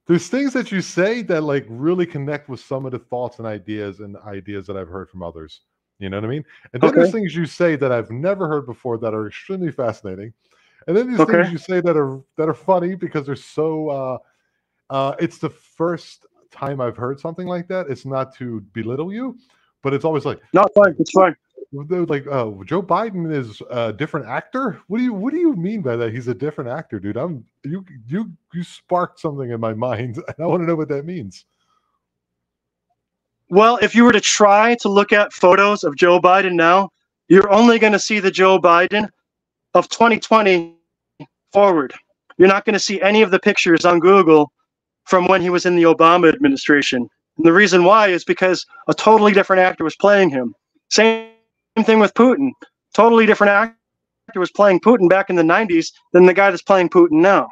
There's things that you say that like really connect with some of the thoughts and ideas that I've heard from others. You know what I mean? And then there's Okay. things you say that I've never heard before that are extremely fascinating. And then there's Okay. things you say that are funny because they're so it's the first time I've heard something like that. It's not to belittle you, but it's always like No, it's fine. It's fine. Joe Biden is a different actor. What do you mean by that? He's a different actor, dude. You sparked something in my mind, and I want to know what that means. Well, if you were to try to look at photos of Joe Biden now, you're only going to see the Joe Biden of 2020 forward. You're not going to see any of the pictures on Google from when he was in the Obama administration. And the reason why is because a totally different actor was playing him. Same thing with Putin. Totally different actor was playing Putin back in the 90s than the guy that's playing Putin now.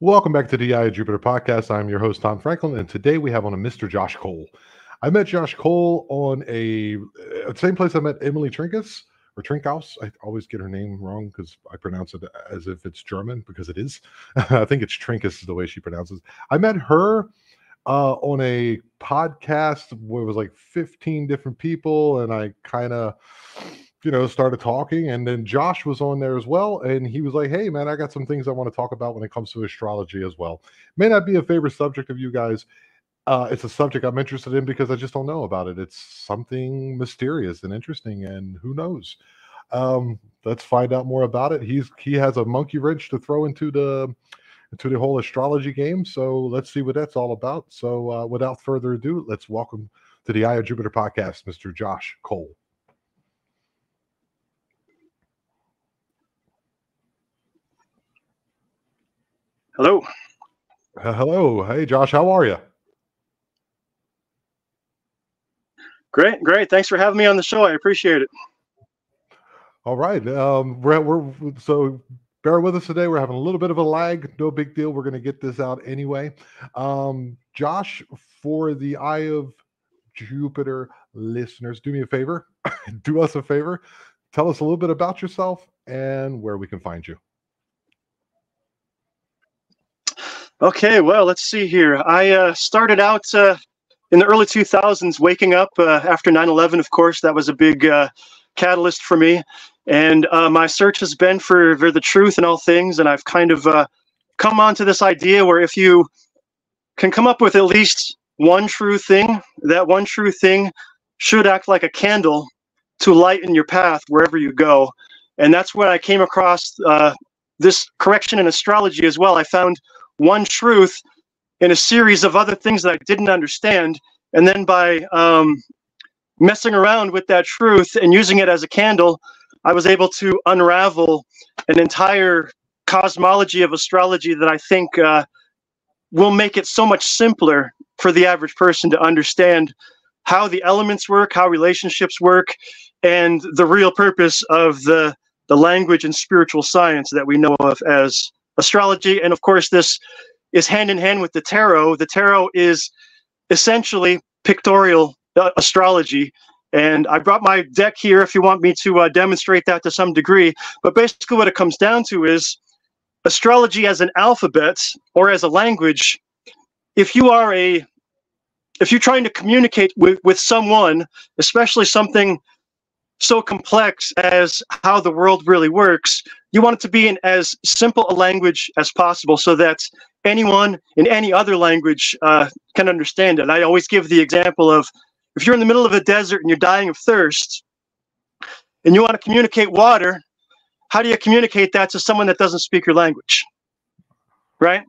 Welcome back to the Eye of Jupiter podcast. I'm your host, Tom Franklin, and today we have on a Mr. Josh Cole. I met Josh Cole on a same place I met Emily Trinkus or Trinkhaus. I always get her name wrong because I pronounce it as if it's German because it is. I think it's Trinkus is the way she pronounces. I met her on a podcast where it was like 15 different people, and I kind of started talking, and then Josh was on there as well, and he was like, hey man, I got some things I want to talk about when it comes to astrology as well. May not be a favorite subject of you guys. It's a subject I'm interested in because I just don't know about it. It's something mysterious and interesting, and who knows. Let's find out more about it. He has a monkey wrench to throw into the whole astrology game, so let's see what that's all about. So without further ado, let's welcome to the Eye of Jupiter podcast, Mr. Josh Cole. Hello. Hello. Hey, Josh. How are you? Great. Thanks for having me on the show. I appreciate it. All right. So bear with us today. We're having a little bit of a lag. No big deal. We're going to get this out anyway. Josh, for the Eye of Jupiter listeners, do me a favor. Do us a favor. Tell us a little bit about yourself and where we can find you. Okay, well, let's see here. I started out in the early 2000s, waking up after 9/11, of course. That was a big catalyst for me. And my search has been for the truth in all things. And I've kind of come onto this idea where if you can come up with at least one true thing, that one true thing should act like a candle to lighten your path wherever you go. And that's when I came across this correction in astrology as well. I found one truth in a series of other things that I didn't understand. And then by messing around with that truth and using it as a candle, I was able to unravel an entire cosmology of astrology that I think will make it so much simpler for the average person to understand how the elements work, how relationships work, and the real purpose of the language and spiritual science that we know of as astrology. And of course, this is hand in hand with the tarot. The tarot is essentially pictorial astrology. And I brought my deck here if you want me to demonstrate that to some degree. But basically what it comes down to is astrology as an alphabet or as a language. If you're trying to communicate with someone, especially something so complex as how the world really works, you want it to be in as simple a language as possible so that anyone in any other language can understand it. I always give the example of, if you're in the middle of a desert and you're dying of thirst and you want to communicate water, how do you communicate that to someone that doesn't speak your language? Right?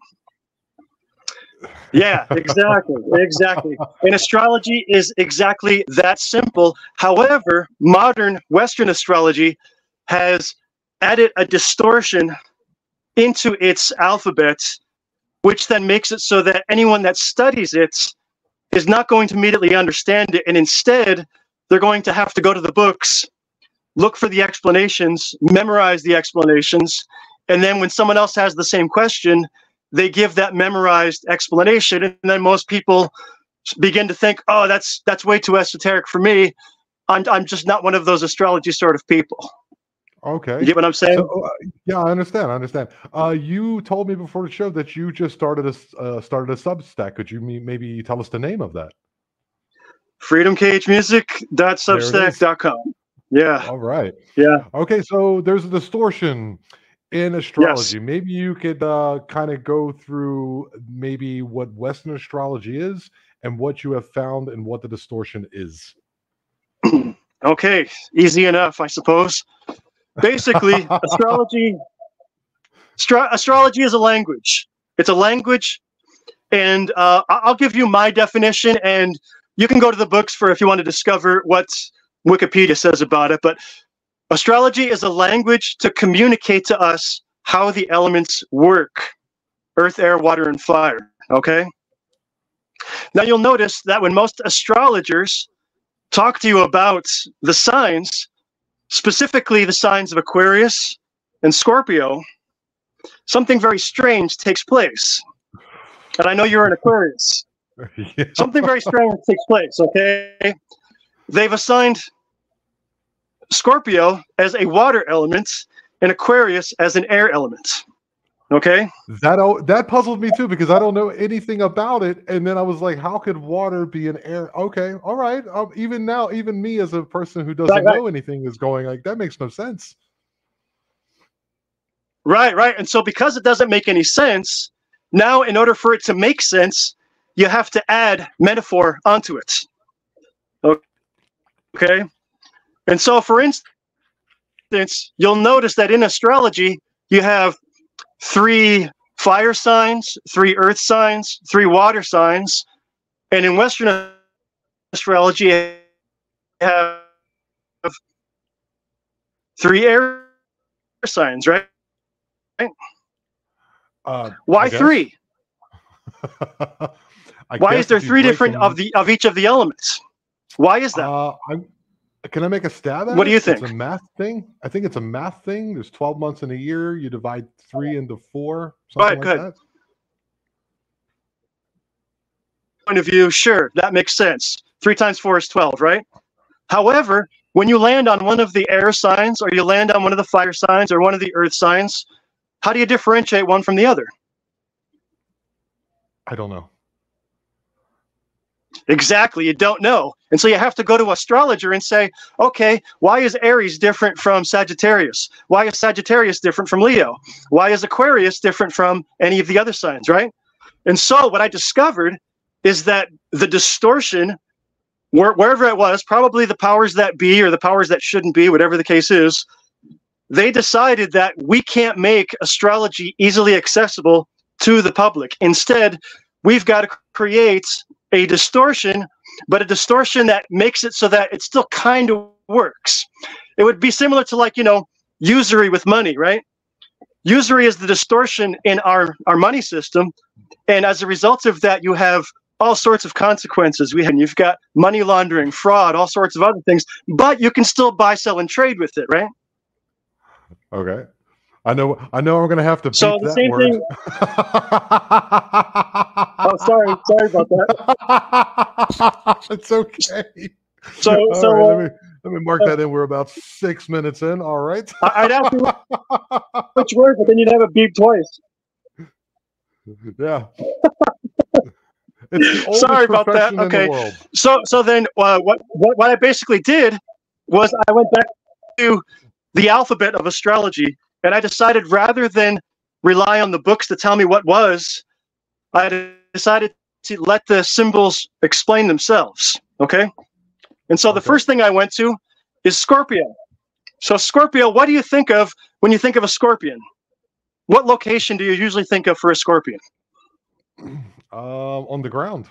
Yeah, exactly. Exactly. And astrology is exactly that simple. However, modern Western astrology has added a distortion into its alphabet, which then makes it so that anyone that studies it is not going to immediately understand it. And instead, they're going to have to go to the books, look for the explanations, memorize the explanations. And then when someone else has the same question, they give that memorized explanation. And then most people begin to think, oh, that's way too esoteric for me. I'm just not one of those astrology sort of people. Okay. You get what I'm saying? So, yeah, I understand. You told me before the show that you just started a Substack. Could you maybe tell us the name of that? freedomcagemusic.substack.com. Yeah. All right. Yeah. Okay, so there's a distortion in astrology. Yes. Maybe you could kind of go through maybe what Western astrology is and what you have found and what the distortion is. Okay, easy enough, I suppose. Basically, astrology is a language. It's a language, and I'll give you my definition, and you can go to the books for if you want to discover what Wikipedia says about it. But astrology is a language to communicate to us how the elements work: earth, air, water, and fire. Okay? Now you'll notice that when most astrologers talk to you about the signs, specifically the signs of Aquarius and Scorpio, something very strange takes place. And I know you're an Aquarius. Yeah. Something very strange takes place, okay? They've assigned Scorpio as a water element and Aquarius as an air element. Okay? That puzzled me too, because I don't know anything about it. And then I was like, how could water be an air? Okay, all right. Even now, even me as a person who doesn't know anything is going like, that makes no sense. Right. And so because it doesn't make any sense, now in order for it to make sense, you have to add metaphor onto it. Okay? And so for instance, you'll notice that in astrology, you have 3 fire signs, 3 earth signs, 3 water signs. And in Western astrology, you have 3 air signs, right? Why 3? Why is there 3 different of each of the elements? Why is that? Can I make a stab at it? What do you think? It's a math thing. I think it's a math thing. There's 12 months in a year. You divide 3 into 4. Something like that. Point of view, sure, that makes sense. 3 times 4 is 12, right? However, when you land on one of the air signs, or you land on one of the fire signs, or one of the earth signs, how do you differentiate one from the other? I don't know. Exactly, you don't know. And so you have to go to an astrologer and say, okay, why is Aries different from Sagittarius? Why is Sagittarius different from Leo? Why is Aquarius different from any of the other signs, right? And so what I discovered is that the distortion, wherever it was, probably the powers that be or the powers that shouldn't be, whatever the case is, they decided that we can't make astrology easily accessible to the public. Instead, we've got to create a distortion, but a distortion that makes it so that it still kind of works. It would be similar to, like, usury with money, right? Usury is the distortion in our money system. And as a result of that, you have all sorts of consequences. You've got money laundering, fraud, all sorts of other things, but you can still buy, sell, and trade with it, right? Okay. I know I'm going to have to beat the that same word. Thing... Oh, sorry about that. It's okay. So, All right, let me mark that in. We're about 6 minutes in. All right. I'd ask you which word, but then you'd have it beep twice. Yeah. It's the oldest Sorry about that. profession in the Okay. world. So then what I basically did was I went back to the alphabet of astrology, and I decided rather than rely on the books to tell me what was, I decided to let the symbols explain themselves. Okay. And so the first thing I went to is Scorpio. So Scorpio, what do you think of when you think of a scorpion? What location do you usually think of for a scorpion? On the ground.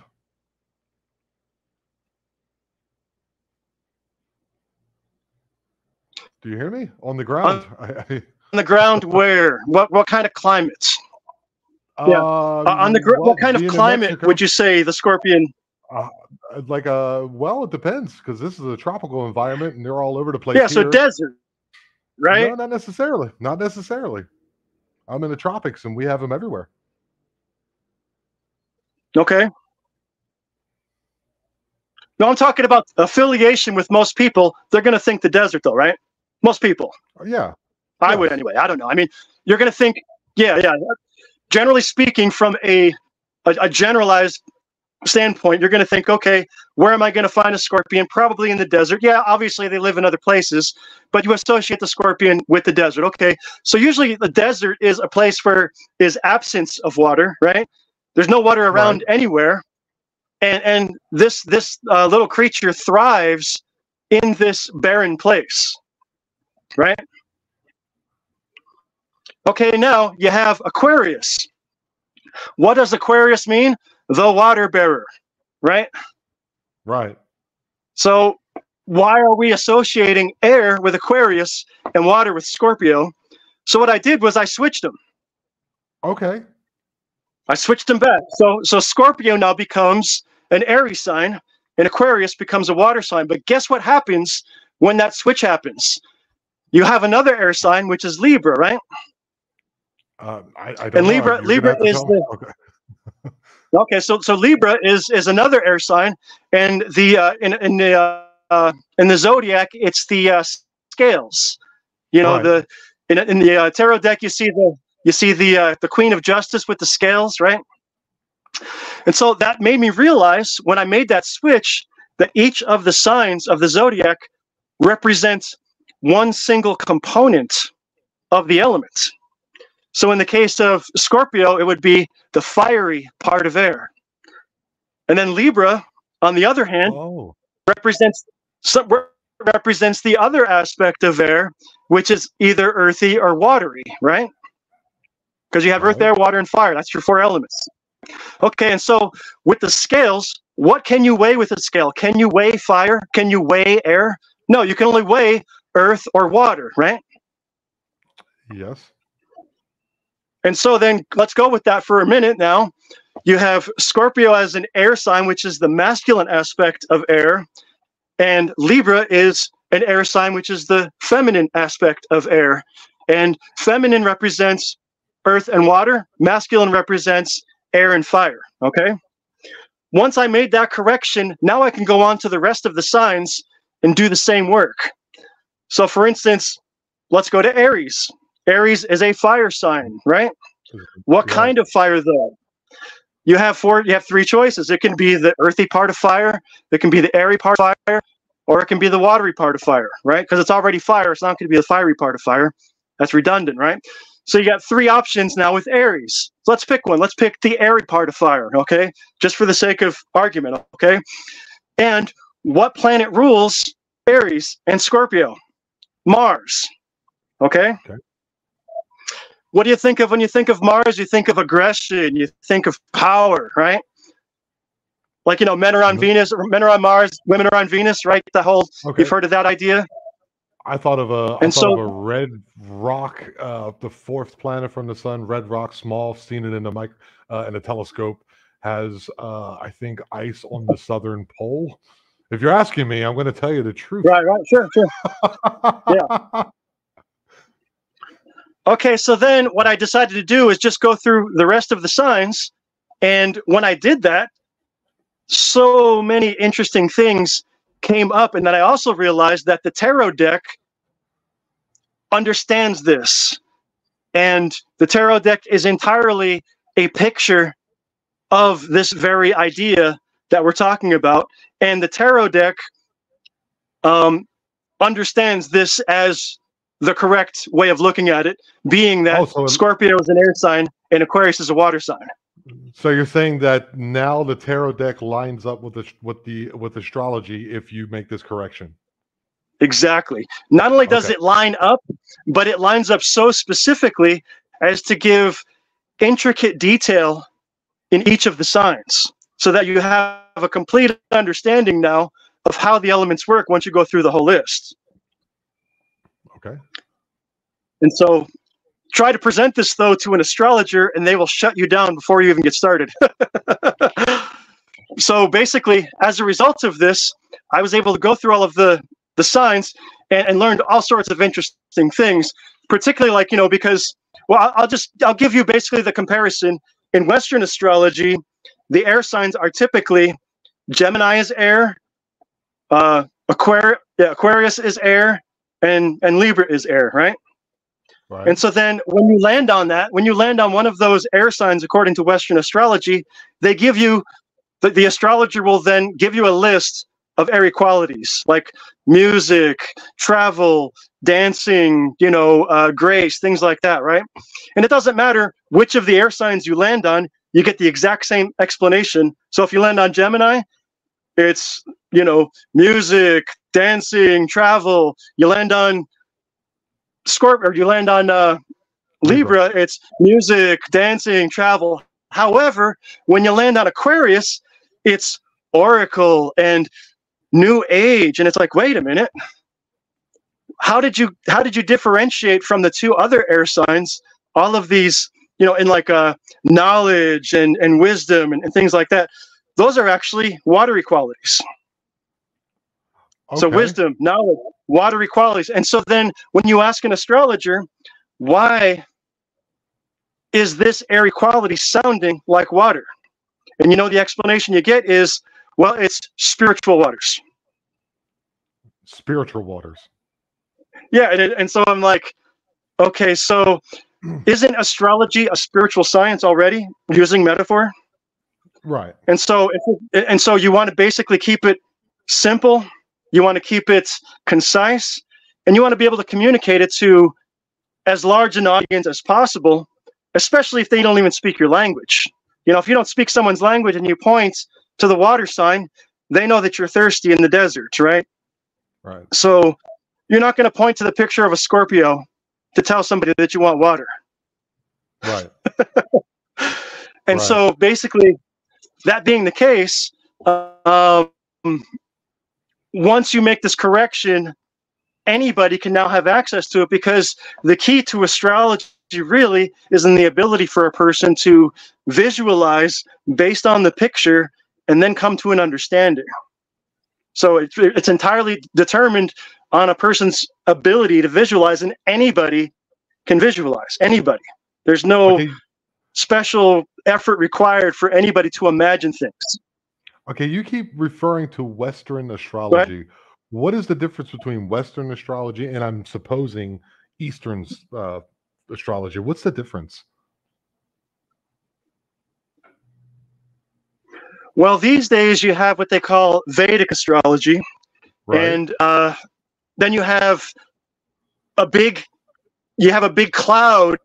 Do you hear me? On the ground. On the ground where? What kind of climates? On the what kind of climate would you say the scorpion? Well, it depends, because this is a tropical environment and they're all over the place. Yeah, so desert, right? No, not necessarily. Not necessarily. I'm in the tropics and we have them everywhere. Okay. No, I'm talking about affiliation with most people. They're going to think the desert, though, right? Most people. Yeah. I would anyway. I don't know. I mean, you're going to think, yeah. Generally speaking, from a generalized standpoint, you're going to think, okay, where am I going to find a scorpion? Probably in the desert. Yeah, obviously they live in other places, but you associate the scorpion with the desert. Okay, so usually the desert is a place where is absence of water, right? There's no water around anywhere, and this little creature thrives in this barren place, right? Okay, now you have Aquarius. What does Aquarius mean? The water bearer, right? Right. So why are we associating air with Aquarius and water with Scorpio? So what I did was I switched them. Okay. I switched them back. So Scorpio now becomes an Aries sign and Aquarius becomes a water sign. But guess what happens when that switch happens? You have another air sign, which is Libra, right? I don't and know. Libra is the okay. So Libra is another air sign, and the in the zodiac it's the scales. You know, right. in the tarot deck you see the Queen of Justice with the scales, right? And so that made me realize when I made that switch that each of the signs of the zodiac represents one single component of the elements. So in the case of Scorpio, it would be the fiery part of air. And then Libra, on the other hand, represents the other aspect of air, which is either earthy or watery, right? Because you have earth, air, water, and fire. That's your four elements. Okay, and so with the scales, what can you weigh with a scale? Can you weigh fire? Can you weigh air? No, you can only weigh earth or water, right? Yes. And so then let's go with that for a minute now. You have Scorpio as an air sign, which is the masculine aspect of air. And Libra is an air sign, which is the feminine aspect of air. And feminine represents earth and water. Masculine represents air and fire, okay? Once I made that correction, now I can go on to the rest of the signs and do the same work. So for instance, let's go to Aries. Aries is a fire sign, right? What kind of fire though? You have three choices. It can be the earthy part of fire, it can be the airy part of fire, or it can be the watery part of fire, right? Because it's already fire, it's not going to be the fiery part of fire. That's redundant, right? So you got three options now with Aries. So let's pick one. Let's pick the airy part of fire, okay? Just for the sake of argument, okay? And what planet rules Aries and Scorpio? Mars, okay? What do you think of when you think of Mars? You think of aggression, you think of power, right? Like, you know, men are on Venus, or men are on Mars, women are on Venus, right? The whole, you've heard of that idea? I thought of a red rock, the fourth planet from the sun, red rock, small, seen it in a telescope, has I think ice on the southern pole. If you're asking me, I'm going to tell you the truth. Right, sure. Yeah. Okay, so then what I decided to do is just go through the rest of the signs. And when I did that, so many interesting things came up, and then I also realized that the tarot deck understands this. And the tarot deck is entirely a picture of this very idea that we're talking about. And the tarot deck understands this as the correct way of looking at it, being that Scorpio is an air sign and Aquarius is a water sign. So you're saying that now the tarot deck lines up with astrology if you make this correction. Exactly. Not only does it line up, but it lines up so specifically as to give intricate detail in each of the signs, so that you have a complete understanding now of how the elements work once you go through the whole list. Okay. And so try to present this, though, to an astrologer, and they will shut you down before you even get started. So basically, as a result of this, I was able to go through all of the signs and learned all sorts of interesting things, particularly like, because, well, I'll give you basically the comparison. In Western astrology, the air signs are typically Gemini is air, Aquarius is air, and Libra is air, right? Right. And so then when you land on one of those air signs, according to Western astrology, they give you, the astrologer will then give you a list of airy qualities like music, travel, dancing, grace, things like that, right? And it doesn't matter which of the air signs you land on, you get the exact same explanation. So if you land on Gemini, it's, music, dancing, travel. You land on Scorpio, or you land on Libra, it's music, dancing, travel. However, when you land on Aquarius, it's oracle and new age, and it's like, wait a minute, how did you differentiate from the two other air signs all of these, in like knowledge and wisdom and things like that? Those are actually watery qualities. So wisdom, knowledge, watery qualities. And so then when you ask an astrologer, why is this airy quality sounding like water? And the explanation you get is, well, it's spiritual waters. Spiritual waters. Yeah, and so I'm like, okay, so isn't astrology a spiritual science already, using metaphor? Right. And so you want to basically keep it simple, you want to keep it concise, and you want to be able to communicate it to as large an audience as possible, especially if they don't even speak your language. If you don't speak someone's language and you point to the water sign, they know that you're thirsty in the desert, right? Right. So you're not going to point to the picture of a Scorpio to tell somebody that you want water. Right. And so basically, that being the case, once you make this correction, anybody can now have access to it, because the key to astrology really is in the ability for a person to visualize based on the picture and then come to an understanding. So it's entirely determined on a person's ability to visualize, and anybody can visualize. Anybody. There's no special effort required for anybody to imagine things. Okay, you keep referring to Western astrology. What is the difference between Western astrology and, I'm supposing, Eastern astrology? What's the difference? Well, these days you have what they call Vedic astrology, and then you have a big cloud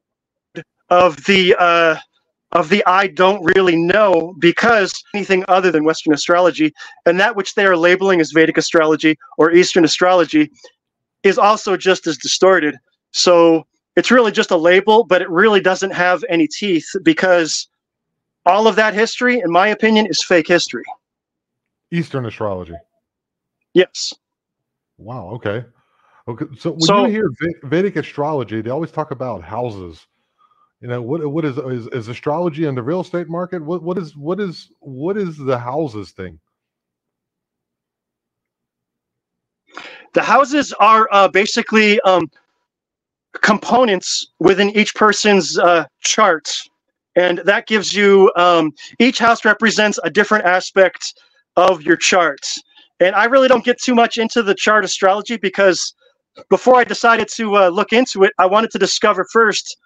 of the I don't really know, because anything other than Western astrology, and that which they are labeling as Vedic astrology or Eastern astrology, is also just as distorted. So it's really just a label, but it really doesn't have any teeth, because all of that history, in my opinion, is fake history. Eastern astrology. Yes. Wow. Okay. So when you hear Vedic astrology, they always talk about houses. What is astrology in the real estate market? What is the houses thing? The houses are basically components within each person's chart. And that gives you, each house represents a different aspect of your chart. And I really don't get too much into the chart astrology because before I decided to look into it, I wanted to discover first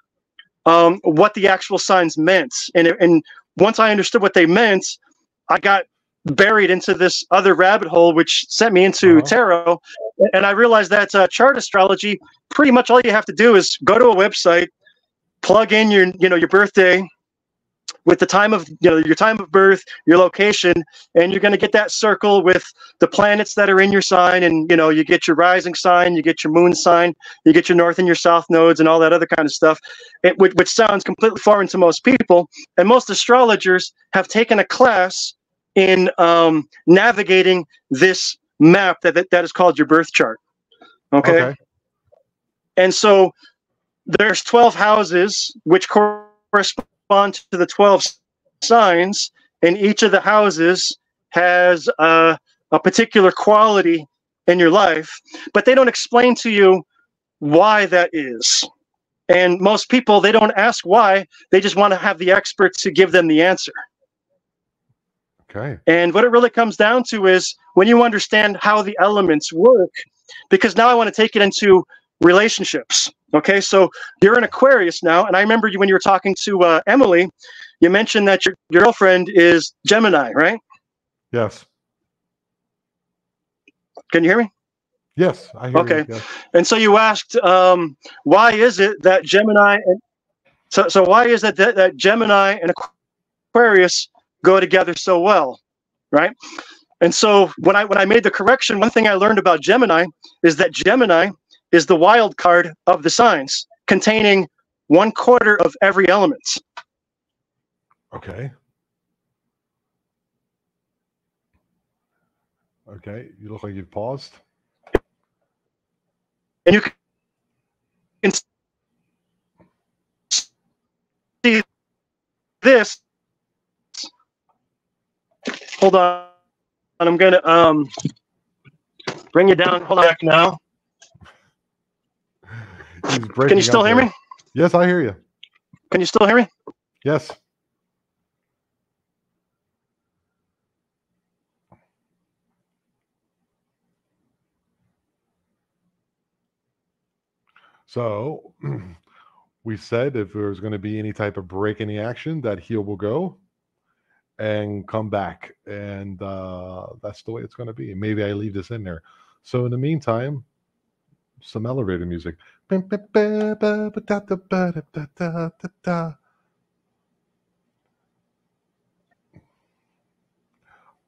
what the actual signs meant. And once I understood what they meant, I got buried into this other rabbit hole, which sent me into tarot. And I realized that chart astrology, pretty much all you have to do is go to a website, plug in your birthday with the time of your time of birth, your location, and you're going to get that circle with the planets that are in your sign, and you get your rising sign, you get your moon sign, you get your north and your south nodes, and all that other kind of stuff, which sounds completely foreign to most people. And most astrologers have taken a class in navigating this map that is called your birth chart. Okay. And so there's 12 houses which correspond to the 12 signs, and each of the houses has a particular quality in your life, but they don't explain to you why that is. And most people, they don't ask why, they just want to have the experts to give them the answer. Okay. And what it really comes down to is when you understand how the elements work, because now I want to take it into relationships. Okay, so you're an Aquarius now, and I remember when you were talking to Emily, you mentioned that your girlfriend is Gemini, right? Yes. Can you hear me? Yes, I hear you. Okay. Yes. And so you asked, why is it that Gemini so why is it that Gemini and Aquarius go together so well, right? And so when I made the correction, one thing I learned about Gemini is that Gemini is the wild card of the signs, containing 1/4 of every element. Okay. Okay. You look like you've paused. And you can see this. Hold on. I'm going to bring you down. Hold on back now. Can you still hear me? Yes, I hear you. Can you still hear me? Yes. So we said if there's going to be any type of break in the action, that heel will go and come back. And that's the way it's going to be. Maybe I leave this in there. So in the meantime, some elevator music.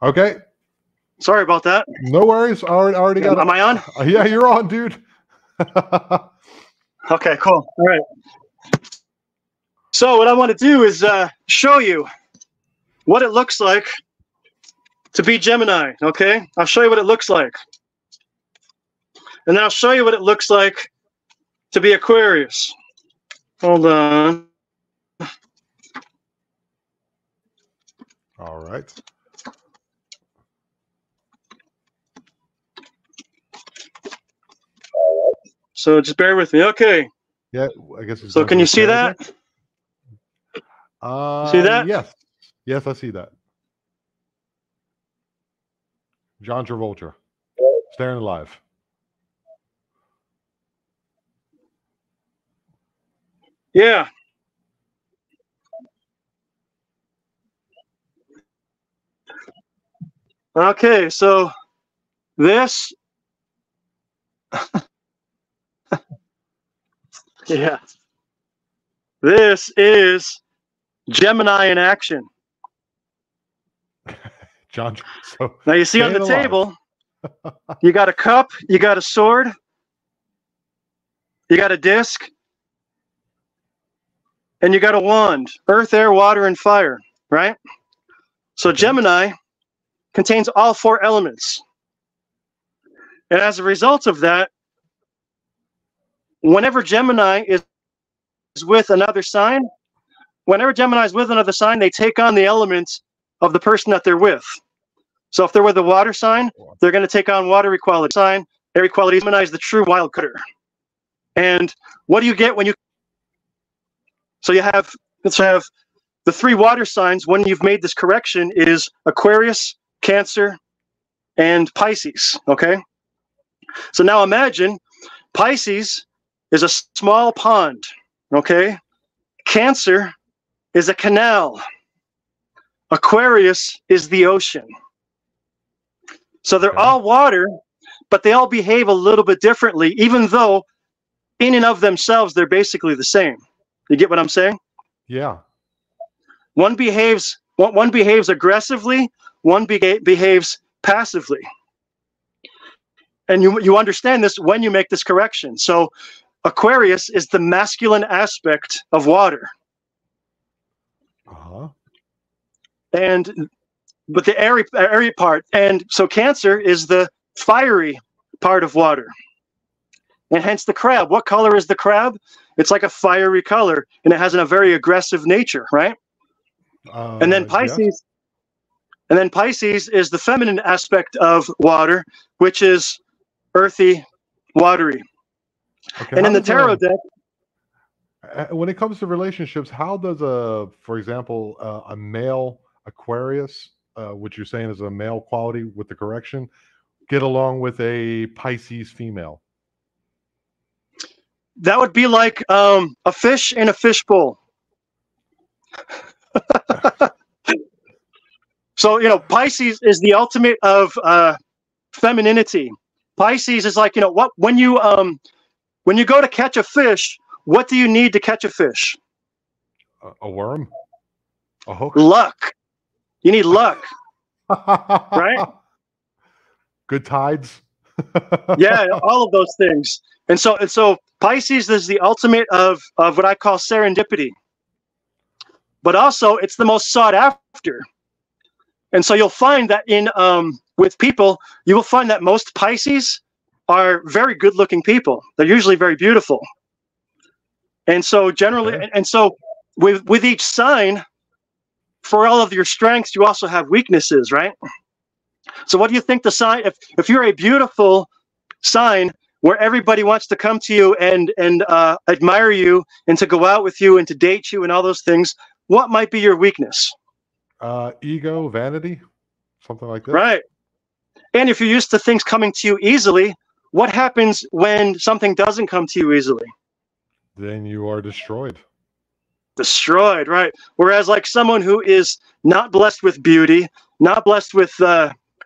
Okay. Sorry about that. No worries. I already got it. Am I on? Yeah, you're on, dude. Okay, cool. All right. So what I want to do is show you what it looks like to be Gemini, okay? I'll show you what it looks like. And then I'll show you what it looks like to be Aquarius. Hold on. All right. So just bear with me. Okay. Yeah, I guess. So can you see that? See that? Yes. Yes, I see that. John Travolta, Staring Alive. Yeah. Okay, so this yeah. This is Gemini in action. John. So now you see on the table, you got a cup, you got a sword, you got a disc, and you got a wand. Earth, air, water, and fire, right? So Gemini contains all 4 elements. And as a result of that, whenever Gemini is with another sign, they take on the elements of the person that they're with. So if they're with a water sign, they're going to take on water equality sign. Air equality. Gemini is the true wild card. And what do you get when you? So let's have the 3 water signs when you've made this correction is Aquarius, Cancer, and Pisces, okay? So now imagine Pisces is a small pond, okay? Cancer is a canal. Aquarius is the ocean. So they're all water, but they all behave a little bit differently, even though in and of themselves, they're basically the same. You get what I'm saying? Yeah. One behaves aggressively, one behaves passively. And you understand this when you make this correction. So Aquarius is the masculine aspect of water. Uh-huh. But the airy part. And so Cancer is the fiery part of water. And hence the crab. What color is the crab? It's like a fiery color, and it has a very aggressive nature, right? And then Pisces, is the feminine aspect of water, which is earthy, watery. Okay, and in the tarot deck, when it comes to relationships, how does for example, a male Aquarius, which you're saying is a male quality with the correction, get along with a Pisces female? that would be like a fish in a fishbowl. So, Pisces is the ultimate of femininity. Pisces is like, when you go to catch a fish, what do you need to catch a fish? A worm? A hook? Luck. You need luck. Right? Good tides? Yeah, all of those things. And so Pisces is the ultimate of what I call serendipity. But also, it's the most sought after. And so you'll find that with people, you will find that most Pisces are very good-looking people. They're usually very beautiful. And so generally, and so with each sign, for all of your strengths, you also have weaknesses, right? So what do you think the sign, if you're a beautiful sign where everybody wants to come to you and admire you and to go out with you and to date you and all those things, what might be your weakness? Ego, vanity, something like that. Right. And if you're used to things coming to you easily, what happens when something doesn't come to you easily? Then you are destroyed. Destroyed, right. Whereas like someone who is not blessed with beauty, not blessed with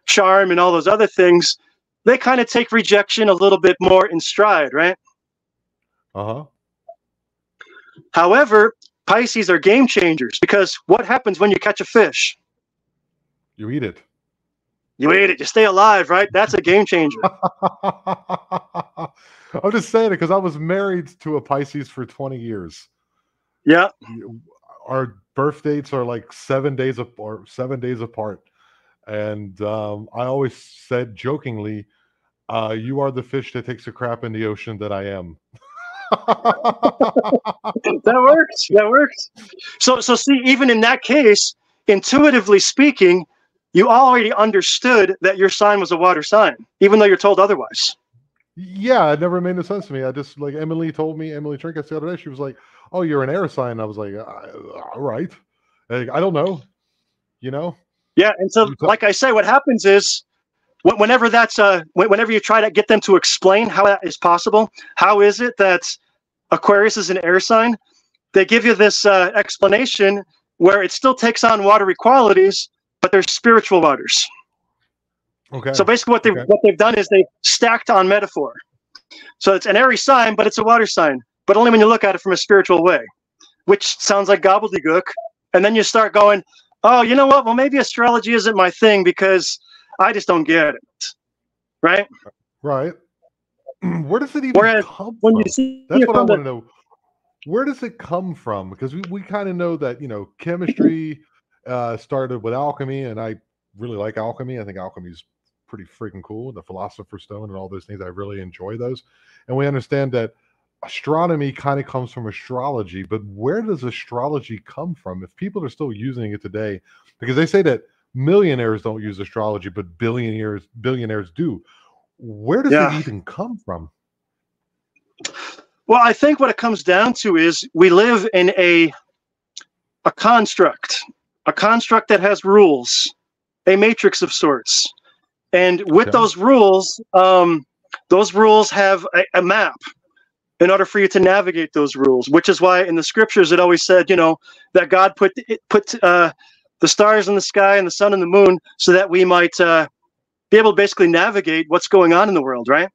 charm and all those other things, they kind of take rejection a little bit more in stride, right? Uh-huh. However, Pisces are game changers, because what happens when you catch a fish? You eat it. You eat it. You stay alive, right? That's a game changer. I'm just saying it because I was married to a Pisces for 20 years. Yeah. Our birth dates are like 7 days apart. And I always said jokingly, you are the fish that takes a crap in the ocean that I am. That works. So see, even in that case, intuitively speaking, you already understood that your sign was a water sign, even though you're told otherwise. Yeah, it never made no sense to me. I just, like, Emily Trinkus the other day, she was like, oh, you're an air sign. I was like, all right. Like, I don't know, Yeah, and so like I say, what happens is whenever you try to get them to explain how that is possible, how is it that Aquarius is an air sign? They give you this explanation where it still takes on watery qualities, but they're spiritual waters. Okay. So basically what they've done is they've stacked on metaphor. So it's an airy sign, but it's a water sign, but only when you look at it from a spiritual way, which sounds like gobbledygook. And then you start going, oh, you know what? Well, maybe astrology isn't my thing because I just don't get it. Right? Right. Where does it even come from? That's what I want to know. Where does it come from? Because we kind of know that, chemistry started with alchemy, and I really like alchemy. I think alchemy is pretty freaking cool. The Philosopher's Stone and all those things, I really enjoy those. And we understand that astronomy kind of comes from astrology, but where does astrology come from if people are still using it today? Because they say that millionaires don't use astrology, but billionaires do. Where does it even come from? Well, I think what it comes down to is we live in a construct that has rules, a matrix of sorts. And with Okay. those rules have a map in order for you to navigate those rules, which is why in the scriptures it always said, that God put the stars in the sky and the sun and the moon so that we might be able to basically navigate what's going on in the world, right?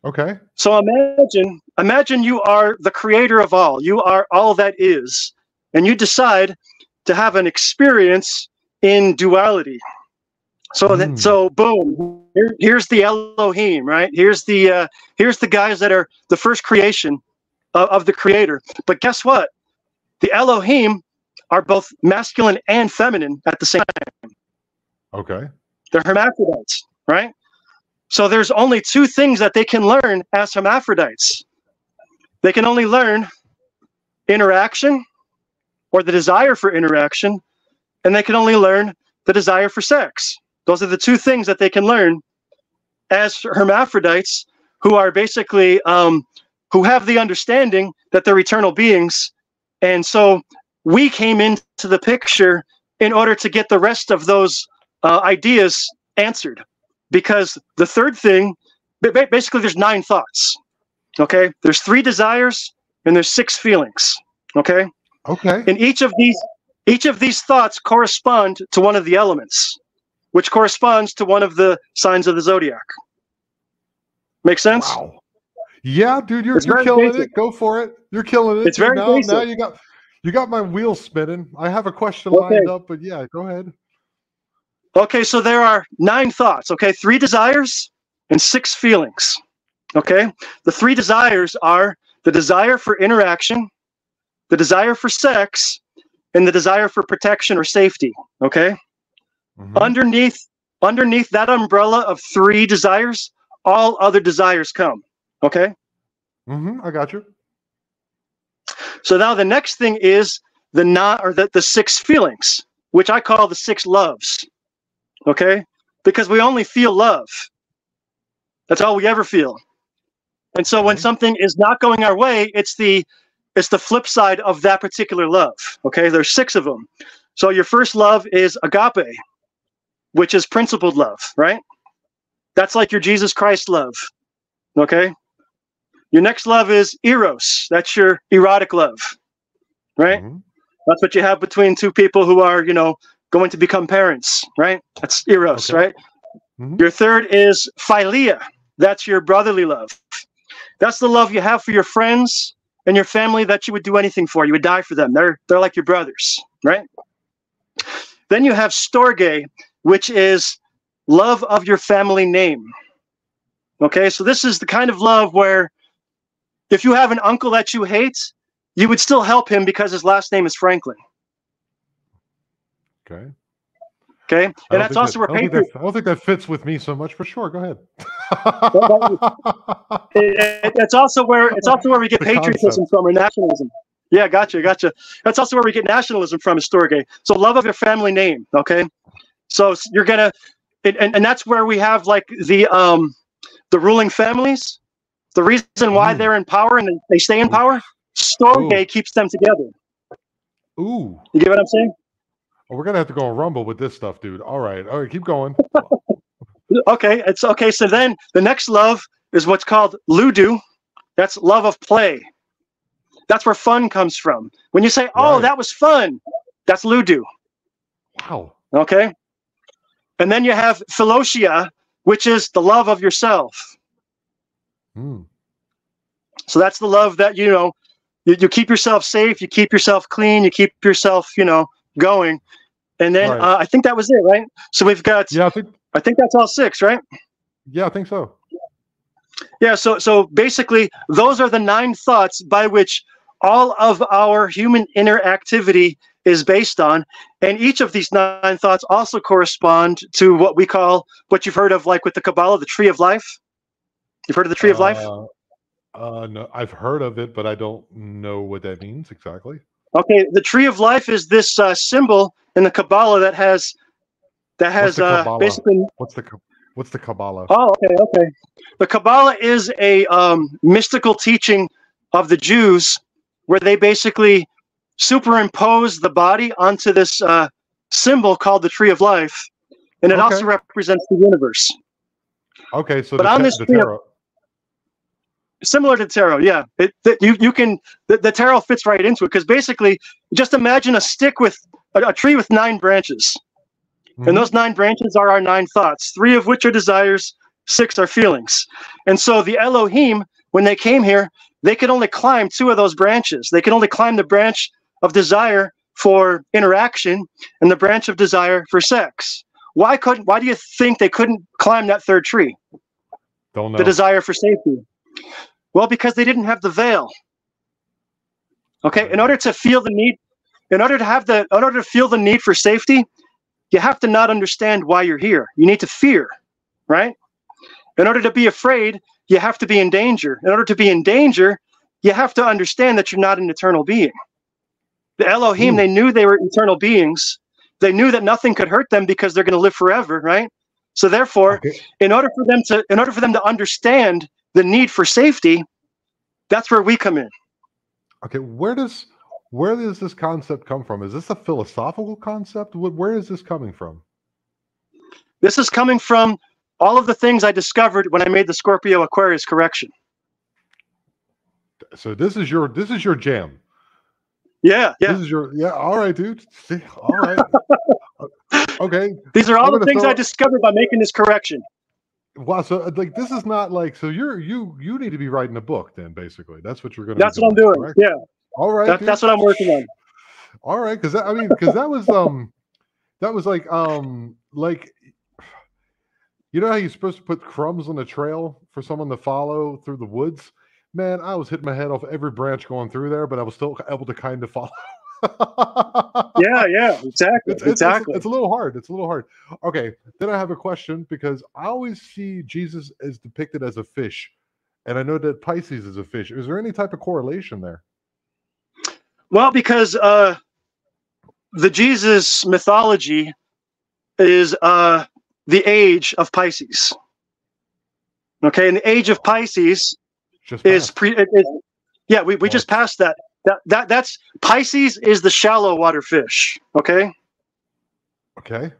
Okay. So imagine you are the creator of all. You are all that is, and you decide to have an experience in duality. So boom, here's the Elohim, right? Here's the guys that are the first creation of the creator. But guess what? The Elohim are both masculine and feminine at the same time. Okay. They're hermaphrodites, right? So there's only two things that they can learn as hermaphrodites. They can only learn interaction, or the desire for interaction, and they can only learn the desire for sex. Those are the two things that they can learn as hermaphrodites, who are basically, who have the understanding that they're eternal beings. And so we came into the picture in order to get the rest of those ideas answered. Because the third thing, basically there's 9 thoughts, okay? There's 3 desires and there's 6 feelings, okay? Okay. And each of these thoughts correspond to one of the elements, which corresponds to one of the signs of the zodiac. Make sense? Wow. Yeah, dude, you're killing it. Go for it. You're killing it. It's very basic. Now you got my wheels spinning. I have a question lined up, but yeah, go ahead. Okay, so there are 9 thoughts, okay? 3 desires and 6 feelings, okay? The 3 desires are the desire for interaction, the desire for sex, and the desire for protection or safety, okay? Mm-hmm. Underneath that umbrella of 3 desires, all other desires come, okay? Mm-hmm, I got you. So now the next thing is the 6 feelings, which I call the 6 loves. Okay? Because we only feel love. That's all we ever feel. And so when something is not going our way, it's the flip side of that particular love. Okay? There's 6 of them. So your first love is agape, which is principled love, right? That's like your Jesus Christ love. Okay? Your next love is eros. That's your erotic love. Right? Mm-hmm. That's what you have between 2 people who are, going to become parents, right? That's eros, right? Mm-hmm. Your third is philia. That's your brotherly love. That's the love you have for your friends and your family that you would do anything for. You would die for them. They're like your brothers, right? Then you have storge, which is love of your family name. Okay, so this is the kind of love where if you have an uncle that you hate, you would still help him because his last name is Franklin. Okay. Okay. And that's also where I don't think that fits with me so much, but sure, go ahead. It's also where we get patriotism from, or nationalism. Yeah, gotcha. That's also where we get nationalism from, is storge. So love of your family name. Okay. So you're gonna, and that's where we have like the ruling families. The reason why they're in power and they stay in power, storge keeps them together. Ooh. You get what I'm saying? Oh, we're gonna have to go on Rumble with this stuff, dude. All right, keep going. Okay, it's okay. So then the next love is what's called ludu. That's love of play. That's where fun comes from. When you say, "Oh, that was fun," that's ludu. Wow. Okay. And then you have philotia, which is the love of yourself. So that's the love that you keep yourself safe, you keep yourself clean, you keep yourself going. And then I think that was it, right? So we've got, I think that's all 6, right? Yeah, I think so. Yeah, so basically those are the 9 thoughts by which all of our human interactivity is based on. And each of these 9 thoughts also correspond to what what you've heard of, like with the Kabbalah, the tree of life. You've heard of the tree of life? No, I've heard of it, but I don't know what that means exactly. Okay, the tree of life is this symbol in the Kabbalah that has basically. What's the Kabbalah? Oh, okay. The Kabbalah is a mystical teaching of the Jews, where they basically superimpose the body onto this symbol called the tree of life, and it also represents the universe. Okay, so but on this the tarot. Similar to tarot, yeah. The tarot fits right into it, because basically, just imagine a stick with a tree with 9 branches, and those 9 branches are our 9 thoughts, 3 of which are desires, 6 are feelings. And so the Elohim, when they came here, they could only climb 2 of those branches. They could only climb the branch of desire for interaction and the branch of desire for sex. Why do you think they couldn't climb that 3rd tree? Don't know. The desire for safety. Well, because they didn't have the veil. Okay, in order to feel the need, in order to feel the need for safety, you have to not understand why you're here. You need to fear, right? In order to be afraid, you have to be in danger. In order to be in danger, you have to understand that you're not an eternal being. The Elohim, they knew they were eternal beings. They knew that nothing could hurt them because they're going to live forever, right? So therefore, in order for them to understand the need for safety, that's where we come in. Okay, where does this concept come from? Is this a philosophical concept? Where is this coming from? This is coming from all of the things I discovered when I made the Scorpio Aquarius correction. So this is your jam. Yeah. This is all right, dude. All right. Okay. These are all the things I discovered by making this correction. Wow. So like, this is not like, so you need to be writing a book then, basically. That's what you're going to That's what I'm doing. Right? Yeah. All right. That's what I'm working on. All right. Cause that was like, you know how you're supposed to put crumbs on a trail for someone to follow through the woods? Man, I was hitting my head off every branch going through there, but I was still able to kind of follow. Yeah, exactly. It's a little hard. It's a little hard. Okay, then I have a question, because I always see Jesus as depicted as a fish, and I know that Pisces is a fish. Is there any type of correlation there? Well, because the Jesus mythology is the age of Pisces. Okay, and the age of Pisces is we just passed that. That's Pisces is the shallow water fish. Okay.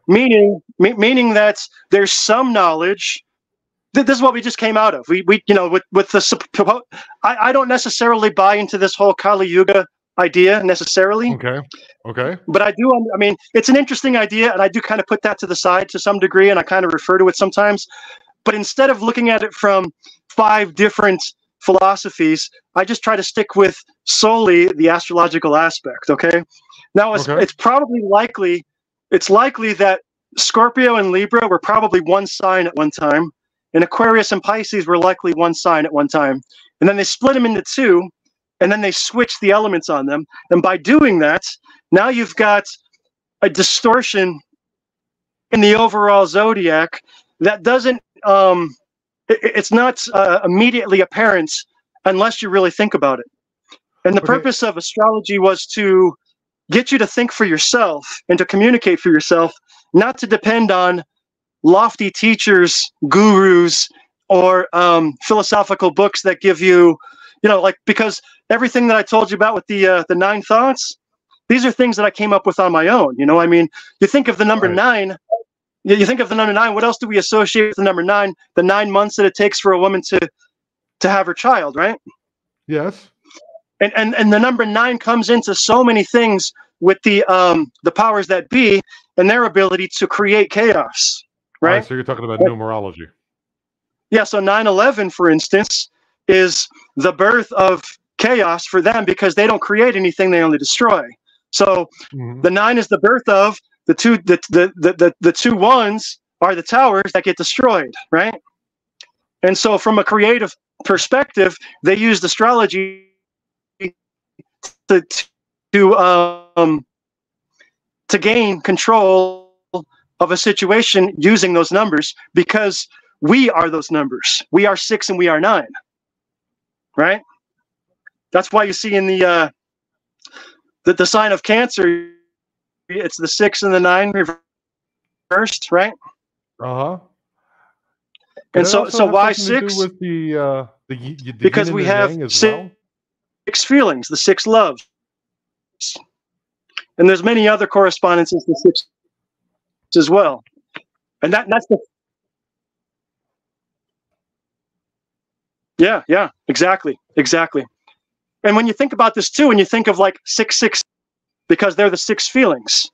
Meaning that there's some knowledge. This is what we just came out of. We with the I don't necessarily buy into this whole Kali Yuga idea necessarily. Okay. But I do. I mean, it's an interesting idea, and I do kind of put that to the side to some degree, and I kind of refer to it sometimes. But instead of looking at it from 5 different philosophies, I just try to stick with solely the astrological aspect. Okay. Now it's probably likely that Scorpio and Libra were probably one sign at one time, and Aquarius and Pisces were likely one sign at one time, and then they split them into 2, and then they switched the elements on them. And by doing that, now you've got a distortion in the overall zodiac that doesn't it's not immediately apparent unless you really think about it. And the purpose of astrology was to get you to think for yourself and to communicate for yourself, not to depend on lofty teachers, gurus, or philosophical books that give you, because everything that I told you about with the 9 thoughts, these are things that I came up with on my own. I mean, you think of the number 9. You think of the number 9. What else do we associate with the number 9? The 9 months that it takes for a woman to have her child, right? Yes. And the number 9 comes into so many things with the powers that be and their ability to create chaos, right? All right, so you're talking about numerology. Yeah. So 9/11, for instance, is the birth of chaos for them, because they don't create anything; they only destroy. So the 9 is the birth of the 2. The 2 ones are the towers that get destroyed, right? And so, from a creative perspective, they used astrology to gain control of a situation using those numbers, because we are those numbers. We are 6 and we are 9, right? That's why you see in the sign of Cancer, it's the 6 and the 9 reversed, right? And so why 6? With the because we have 6 feelings, the 6 loves, and there's many other correspondences to 6 as well. And that's the yeah, exactly. And when you think about this too, when you think of like 666, because they're the six feelings.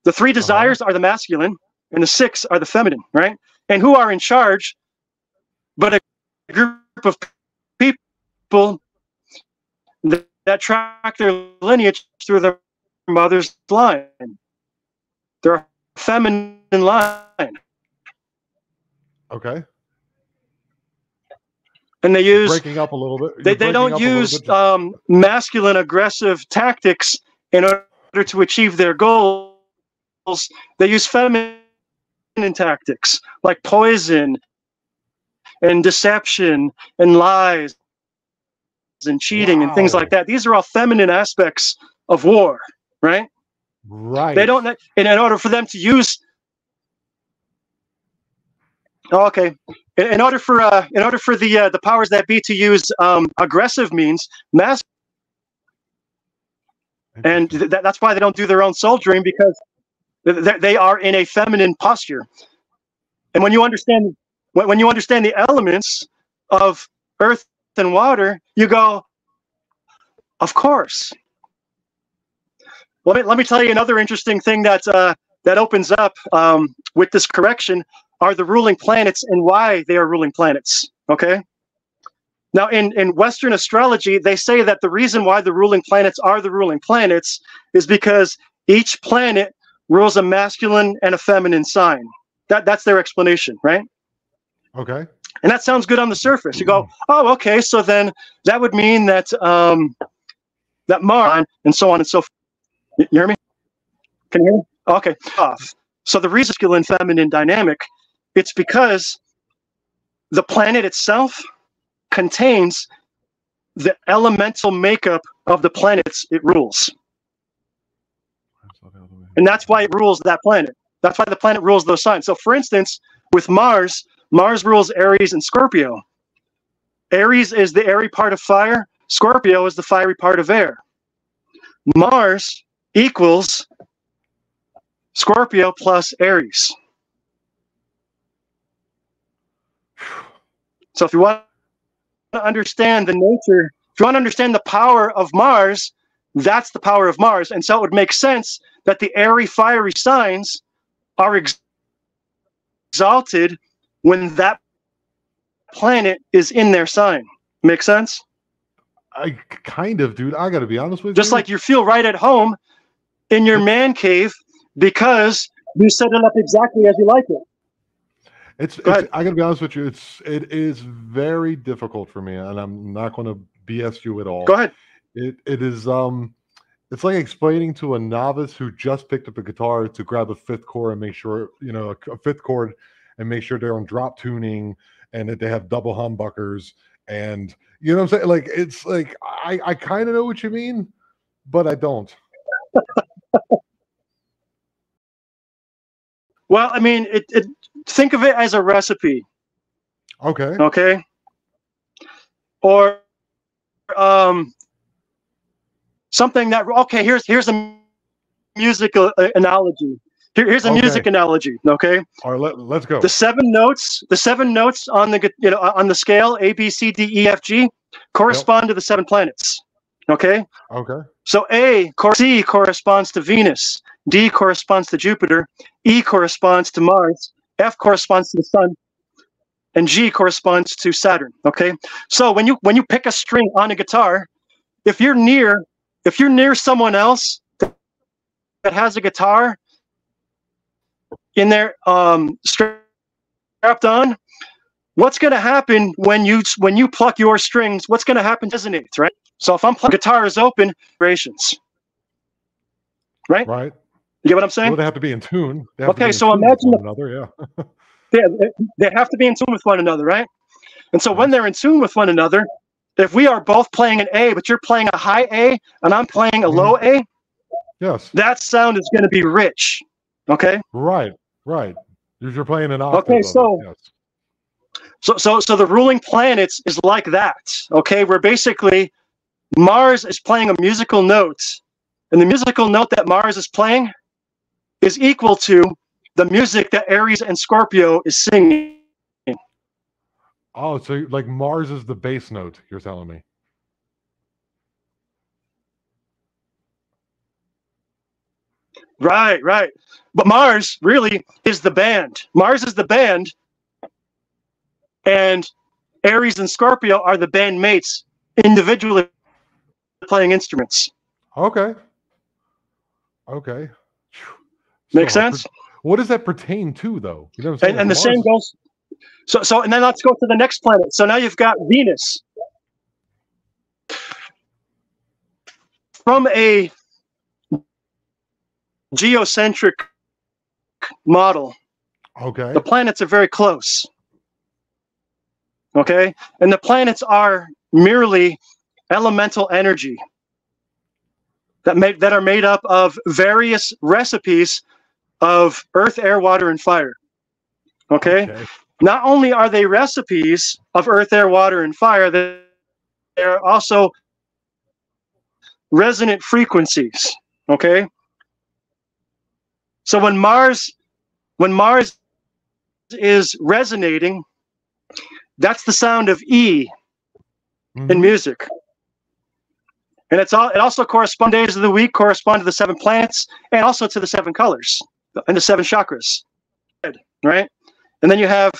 The three desires are the masculine, and the six are the feminine, right? And who are in charge but a group of people that track their lineage through their mother's line. They're a feminine line. Okay. And they use breaking up a little bit. They don't use masculine aggressive tactics in order to achieve their goals. They use feminine tactics like poison and deception and lies and cheating and things like that. These are all feminine aspects of war, right? Right. They don't, and in order for them to use, in order for the powers that be to use aggressive means, and that's why they don't do their own soldiering, because they are in a feminine posture. And when you understand the elements of earth and water, you go, of course. Let me tell you another interesting thing that opens up with this correction are the ruling planets and why they are ruling planets. Okay. Now, in Western astrology, they say that the reason why the ruling planets are the ruling planets is because each planet rules a masculine and a feminine sign. That's their explanation, right? Okay. And that sounds good on the surface. You go, oh, okay, so then that would mean that that Mars and so on and so forth. You hear me? Can you hear me? Okay. So the reason masculine feminine dynamic, it's because the planet itself contains the elemental makeup of the planets it rules. And that's why it rules that planet. That's why the planet rules those signs. So for instance, with Mars rules Aries and Scorpio. Aries is the airy part of fire. Scorpio is the fiery part of air. Mars equals Scorpio plus Aries. So if you want to understand the nature, if you want to understand the power of Mars, that's the power of Mars. And so it would make sense that the airy, fiery signs are exalted when that planet is in their sign. Make sense? I kind of, dude. I got to be honest with you. Just like you feel right at home in your man cave because you set it up exactly as you like it. I got to be honest with you. It is very difficult for me, and I'm not going to BS you at all. Go ahead. It is it's like explaining to a novice who just picked up a guitar to grab a fifth chord and make sure, a fifth chord and make sure they're on drop tuning and that they have double humbuckers. And you know what I'm saying? Like, it's like, I kind of know what you mean, but I don't. Well, I mean, think of it as a recipe. Okay. Okay. Or something that, okay, here's a musical analogy. Here's a music analogy. Okay. All right, let's go. The seven notes on the on the scale A, B, C, D, E, F, G correspond to the seven planets. Okay. Okay. So C corresponds to Venus, D corresponds to Jupiter, E corresponds to Mars, F corresponds to the Sun, and G corresponds to Saturn. Okay. So when you pick a string on a guitar, if you're near someone else that has a guitar in there strapped on, what's going to happen when you pluck your strings? What's going to happen? Resonates, right? So if I'm playing, guitar is open, vibrations, right? Right. You get what I'm saying? Well, they have to be in tune. Okay, so imagine one another, they have to be in tune with one another, right? And so when they're in tune with one another, if we are both playing an A, but you're playing a high A and I'm playing a low A, yes, that sound is going to be rich. Okay. Right. You're playing an octave. Okay, so the ruling planets is like that. Okay, where basically Mars is playing a musical note, and the musical note that Mars is playing is equal to the music that Aries and Scorpio is singing. Oh, so like Mars is the bass note, you're telling me. Right, right. But Mars really is the band. Mars is the band, and Aries and Scorpio are the bandmates individually playing instruments. Okay. Okay. Make sense? What does that pertain to, though? You know what I'm saying? And the same goes. So, and then let's go to the next planet. So now you've got Venus. From a geocentric model, okay, the planets are very close. Okay, and the planets are merely elemental energy that are made up of various recipes of earth, air, water, and fire. Okay? Not only are they recipes of earth, air, water, and fire, they're also resonant frequencies. Okay? So when Mars is resonating, that's the sound of E in music. And it also corresponds, days of the week correspond to the 7 planets and also to the 7 colors and the 7 chakras. Right? And then you have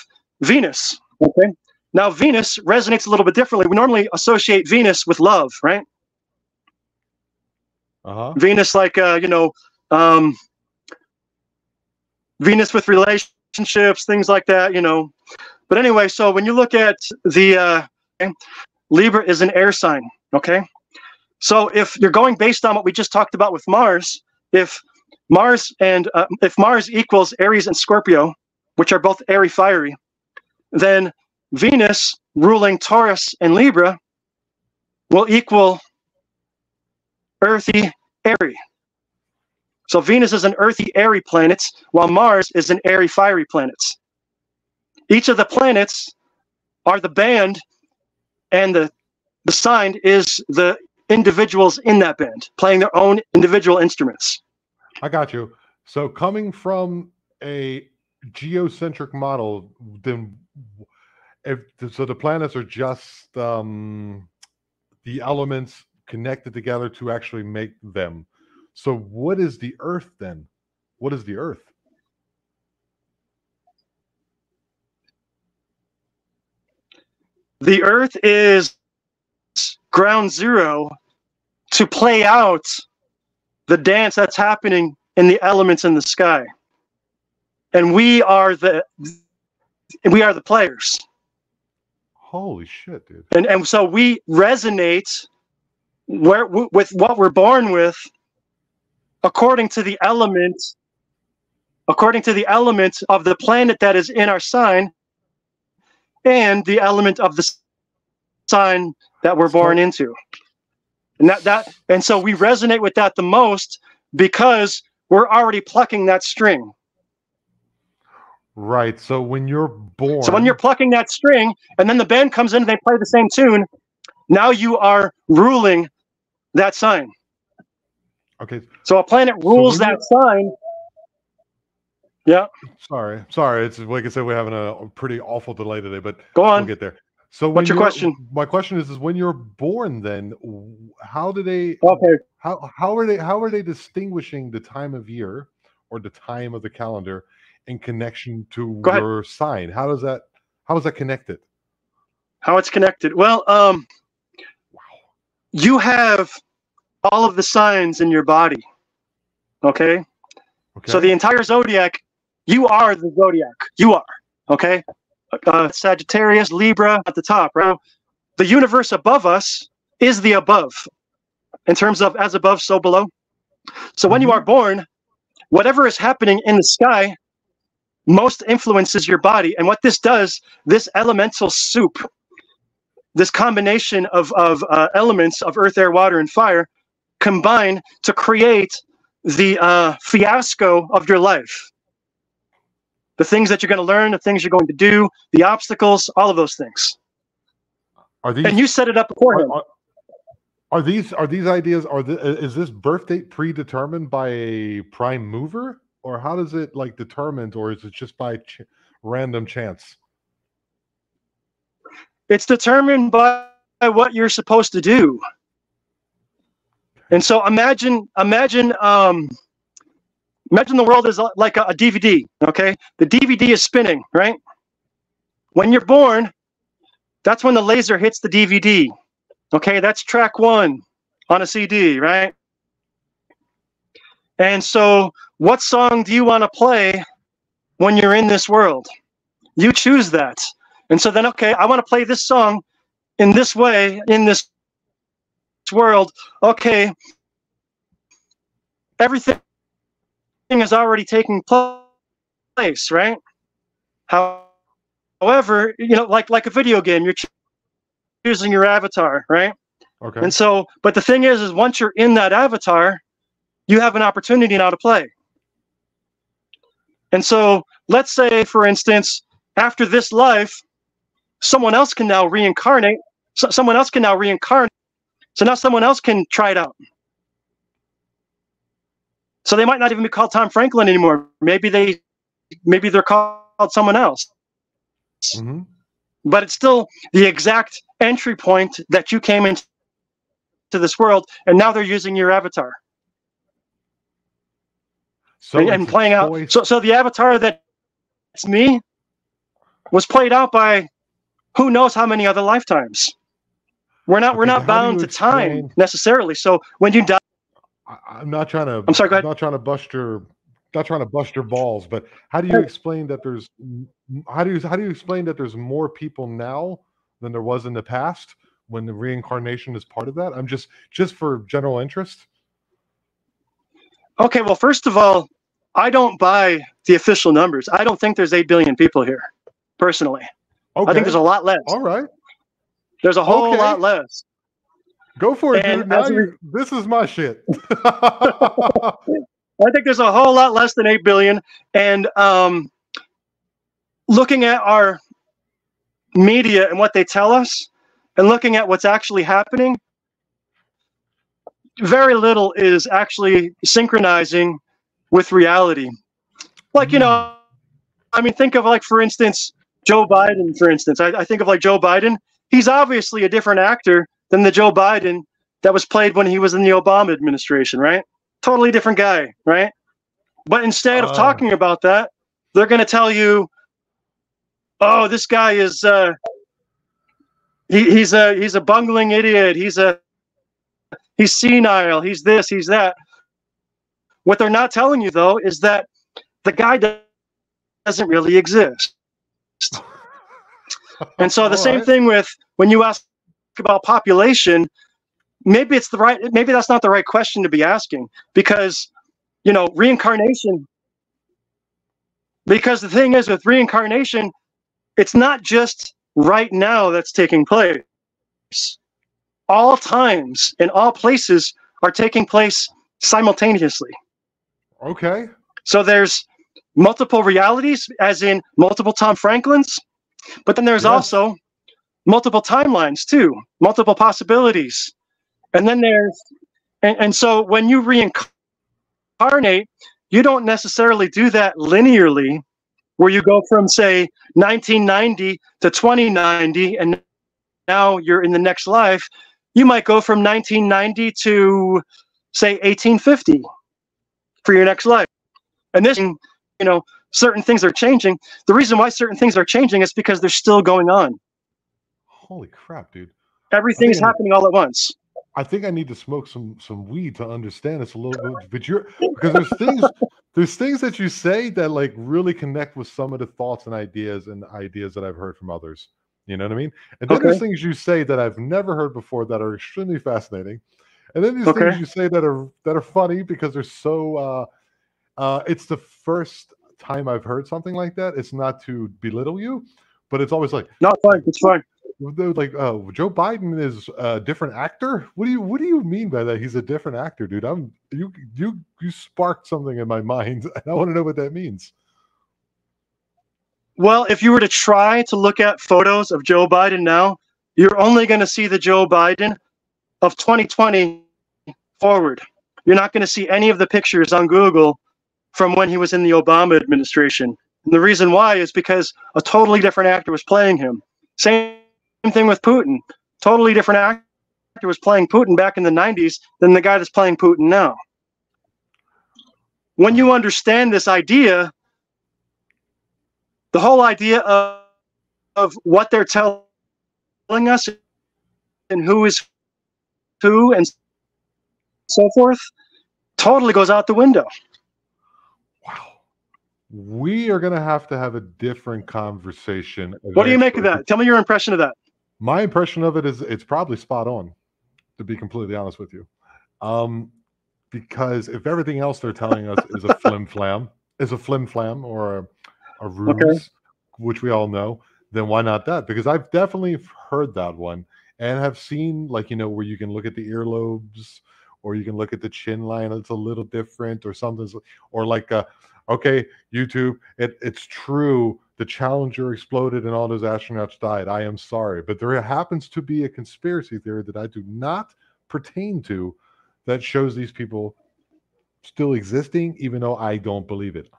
Venus. Okay. Now Venus resonates a little bit differently. We normally associate Venus with love, right? Venus, like Venus with relationships, things like that, But anyway, so when you look at the Libra is an air sign, okay? So if you're going based on what we just talked about with Mars, if Mars equals Aries and Scorpio, which are both airy fiery, then Venus ruling Taurus and Libra will equal earthy airy. So Venus is an earthy airy planet, while Mars is an airy fiery planet. Each of the planets are the band, and the sign is the individuals in that band playing their own individual instruments. I got you. So coming from a geocentric model, then so the planets are just the elements connected together to actually make them. So what is the Earth then? What is the Earth? The Earth is ground zero to play out the dance that's happening in the elements in the sky. And we are the players. Holy shit, dude. And so we resonate with what we're born with according to the element of the planet that is in our sign and the element of the sign that we're born into. And so we resonate with that the most because we're already plucking that string. Right. So when you're born. So when you're plucking that string, and then the band comes in and they play the same tune, now you are ruling that sign. Okay. So a planet rules that sign. Yeah. Sorry. It's like I said, we're having a pretty awful delay today, but go on. We'll get there. So what's your question? My question is when you're born, then how do they? Okay. How are they distinguishing the time of year or the time of the calendar in connection to your sign? How is that connected? How it's connected? Well, you have all of the signs in your body. Okay. So the entire zodiac, you are the zodiac. You are. Okay. Sagittarius, Libra at the top, right? The universe above us is the above in terms of as above, so below. So when you are born, whatever is happening in the sky most influences your body. And what this does, this elemental soup, this combination of elements of earth, air, water, and fire combine to create the fiasco of your life. The things that you're going to learn, the things you're going to do, the obstacles, all of those things. And you set it up beforehand. Are these ideas? Is this birth date predetermined by a prime mover? or how does it like determined, or is it just by random chance? It's determined by what you're supposed to do. And so imagine the world is like a DVD, okay? The DVD is spinning, right? When you're born, that's when the laser hits the DVD. Okay, that's track 1 on a CD, right? And so what song do you want to play when you're in this world? You choose that. And so then, okay, I want to play this song in this way, in this world. Okay, everything is already taking place, right? However, like a video game, you're choosing your avatar, right? Okay. And so, but the thing is once you're in that avatar, you have an opportunity now to play. And so, let's say, for instance, after this life, someone else can now reincarnate. Someone else can now reincarnate. So now someone else can try it out. So they might not even be called Tom Franklin anymore. Maybe they're called someone else. Mm-hmm. But it's still the exact entry point that you came into this world, and now they're using your avatar. So and playing out. So the avatar that's me was played out by who knows how many other lifetimes. We're not bound to time necessarily. So when you die, I'm not trying to. I'm sorry. Go ahead. I'm not trying to bust your balls, but how do you explain that there's how do you explain that there's more people now than there was in the past when the reincarnation is part of that? I'm just for general interest. Okay, well, first of all, I don't buy the official numbers. I don't think there's 8 billion people here, personally. Okay. I think there's a lot less. All right. There's a whole lot less. Go for it, dude. Now this is my shit. I think there's a whole lot less than 8 billion. And looking at our media and what they tell us, and looking at what's actually happening, very little is actually synchronizing with reality. Like, I mean, think of, like, for instance, Joe Biden, for instance. I think of, like, Joe Biden. He's obviously a different actor than the Joe Biden that was played when he was in the Obama administration, right? Totally different guy, right? But instead of talking about that, they're going to tell you, oh, this guy is he's a bungling idiot. He's senile. He's this. He's that. What they're not telling you, though, is that the guy doesn't really exist. And so the same thing with when you ask about population, maybe that's not the right question to be asking, because reincarnation. Because the thing is, with reincarnation, it's not just right now that's taking place. All times and all places are taking place simultaneously. Okay. So there's multiple realities, as in multiple Tom Franklins, but then there's also multiple timelines too, multiple possibilities. And then and so when you reincarnate, you don't necessarily do that linearly, where you go from, say, 1990 to 2090, and now you're in the next life. You might go from 1990 to, say, 1850 for your next life. And this, certain things are changing. The reason why certain things are changing is because they're still going on. Holy crap, dude. Everything's happening all at once. I think I need to smoke some weed to understand this a little bit. But because there's things that you say that like really connect with some of the thoughts and ideas that I've heard from others. You know what I mean? And then there's things you say that I've never heard before that are extremely fascinating. And then there's things you say that are funny because they're so it's the first time I've heard something like that. It's not to belittle you, but it's always like, no, fine, it's fine. Like, Joe Biden is a different actor. What do you mean by that? He's a different actor, dude. You sparked something in my mind, and I want to know what that means. Well, if you were to try to look at photos of Joe Biden now, you're only going to see the Joe Biden of 2020 forward. You're not going to see any of the pictures on Google from when he was in the Obama administration. And the reason why is because a totally different actor was playing him. Same thing with Putin. Totally different actor was playing Putin back in the 90s than the guy that's playing Putin now. When you understand this idea, the whole idea of what they're telling us and who is who and so forth totally goes out the window. Wow. We are going to have a different conversation. What do you make of that? Tell me your impression of that. My impression of it is it's probably spot on, to be completely honest with you. Because if everything else they're telling us is a flim-flam, or a ruse, okay, which we all know, then why not that? Because I've definitely heard that one and have seen, like, you know, where you can look at the earlobes or you can look at the chin line. It's a little different or something. Or like, okay, YouTube, it's true. The Challenger exploded and all those astronauts died. I am sorry. But there happens to be a conspiracy theory that I do not pertain to that shows these people still existing, even though I don't believe it.